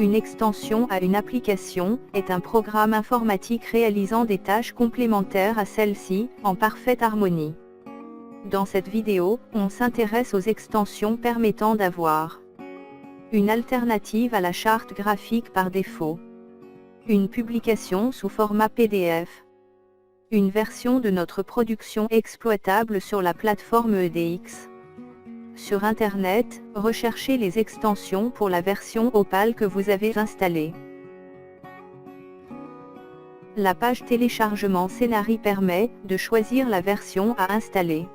Une extension à une application est un programme informatique réalisant des tâches complémentaires à celle-ci, en parfaite harmonie. Dans cette vidéo, on s'intéresse aux extensions permettant d'avoir une alternative à la charte graphique par défaut, une publication sous format PDF, une version de notre production exploitable sur la plateforme EDX. Sur Internet, recherchez les extensions pour la version Opal que vous avez installée. La page téléchargement Scénarii permet de choisir la version à installer.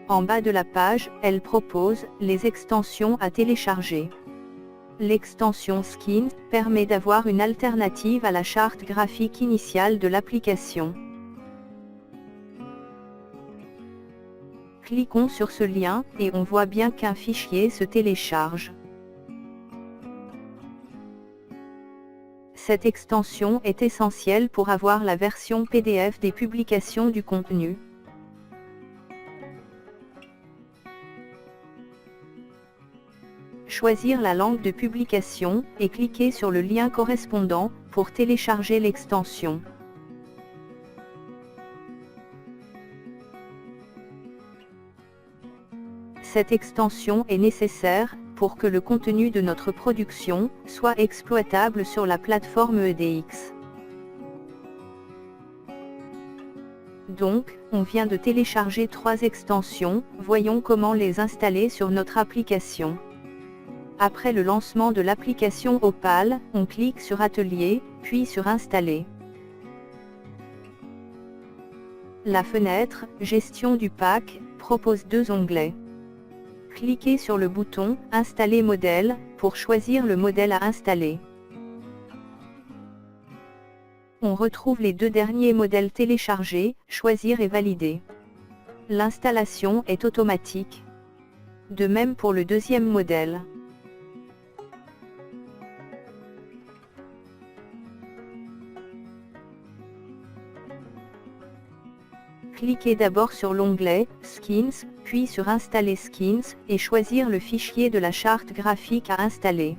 En bas de la page, elle propose les extensions à télécharger. L'extension Skins permet d'avoir une alternative à la charte graphique initiale de l'application. Cliquons sur ce lien, et on voit bien qu'un fichier se télécharge. Cette extension est essentielle pour avoir la version PDF des publications du contenu. Choisir la langue de publication, et cliquer sur le lien correspondant, pour télécharger l'extension. Cette extension est nécessaire, pour que le contenu de notre production, soit exploitable sur la plateforme EDX. Donc, on vient de télécharger 3 extensions, voyons comment les installer sur notre application. Après le lancement de l'application Opal, on clique sur Atelier, puis sur Installer. La fenêtre « Gestion du pack » propose 2 onglets. Cliquez sur le bouton « Installer modèle » pour choisir le modèle à installer. On retrouve les 2 derniers modèles téléchargés, choisir et valider. L'installation est automatique. De même pour le 2e modèle. Cliquez d'abord sur l'onglet « Skins », puis sur « Installer Skins » et choisir le fichier de la charte graphique à installer.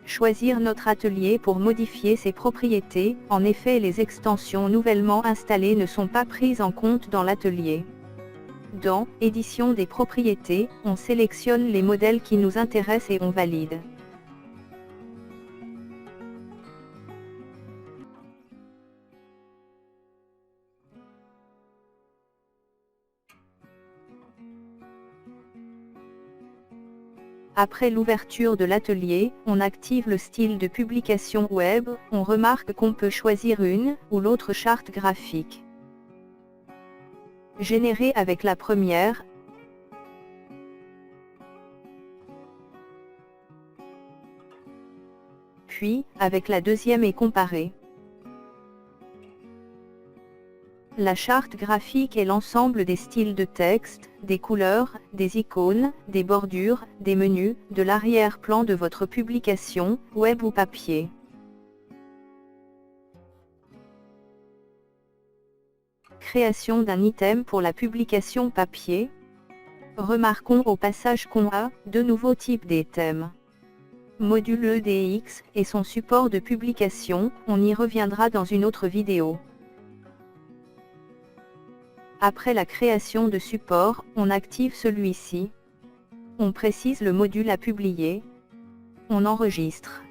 Choisir notre atelier pour modifier ses propriétés. En effet, les extensions nouvellement installées ne sont pas prises en compte dans l'atelier. Dans « Édition des propriétés », on sélectionne les modèles qui nous intéressent et on valide. Après l'ouverture de l'atelier, on active le style de publication web, on remarque qu'on peut choisir une ou l'autre charte graphique. Générer avec la première, puis avec la deuxième et comparer. La charte graphique est l'ensemble des styles de texte, des couleurs, des icônes, des bordures, des menus, de l'arrière-plan de votre publication, web ou papier. Création d'un item pour la publication papier. Remarquons au passage qu'on a 2 nouveaux types d'items. Module EDX et son support de publication, on y reviendra dans une autre vidéo. Après la création de support, on active celui-ci. On précise le module à publier. On enregistre.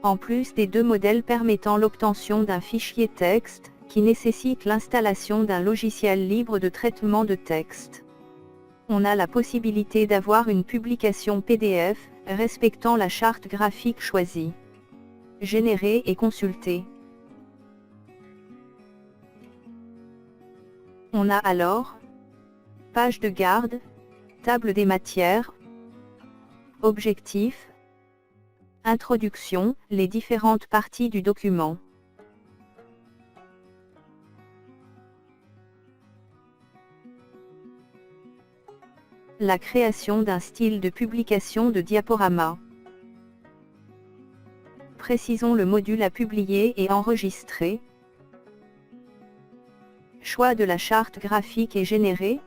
En plus des 2 modèles permettant l'obtention d'un fichier texte, qui nécessite l'installation d'un logiciel libre de traitement de texte. On a la possibilité d'avoir une publication PDF, respectant la charte graphique choisie. Générer et consulter. On a alors page de garde, table des matières, objectif, introduction, les différentes parties du document. La création d'un style de publication de diaporama. précisons le module à publier et enregistrer. Choix de la charte graphique est généré.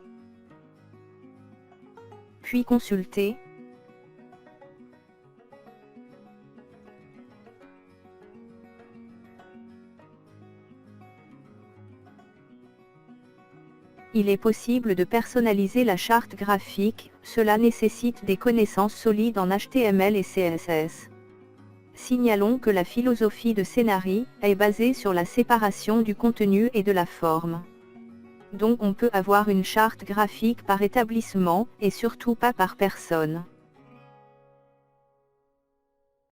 Puis consulter. Il est possible de personnaliser la charte graphique, cela nécessite des connaissances solides en HTML et CSS. Signalons que la philosophie de Scénari est basée sur la séparation du contenu et de la forme. Donc on peut avoir une charte graphique par établissement, et surtout pas par personne.